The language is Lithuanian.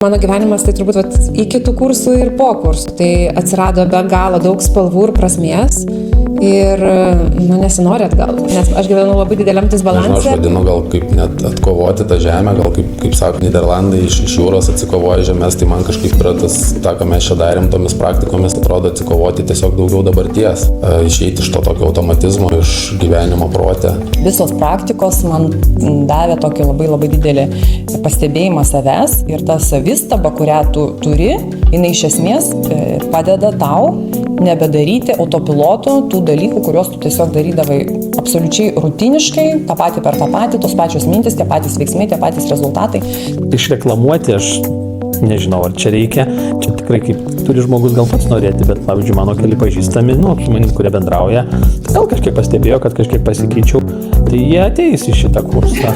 Mano gyvenimas tai turbūt iki tų kursų ir po kursų. Tai atsirado be galo daug spalvų ir prasmės. Ir nesinori atgal, nes aš gyvenu labai dideliam disbalanse. Aš vadinu gal kaip net atkovoti tą žemę, gal kaip sako Niderlandai iš jūros atsikovoja žemės, tai man kažkaip yra tas, tą, ką mes čia darėm tomis praktikomis, atrodo atsikovoti tiesiog daugiau dabarties, išeiti iš to tokio automatizmo, iš gyvenimo prote. Visos praktikos man davė tokį labai didelį pastebėjimą savęs ir ta savistaba, kurią tu turi, jinai iš esmės padeda tau nebedaryti autopiloto tų dalykų, kuriuos tu tiesiog darydavai absoliučiai rutiniškai, tą patį per tą patį, tos pačios mintis, tie patys veiksmai, tie patys rezultatai. Išreklamuoti aš nežinau, ar čia reikia, čia tikrai kaip turi žmogus gal pats norėti, bet pavyzdžiui, mano keli pažįstami, su manim, kurie bendrauja, gal kažkiek pastebėjo, kad kažkiek pasikeičiau, tai jie ateis į šitą kursą.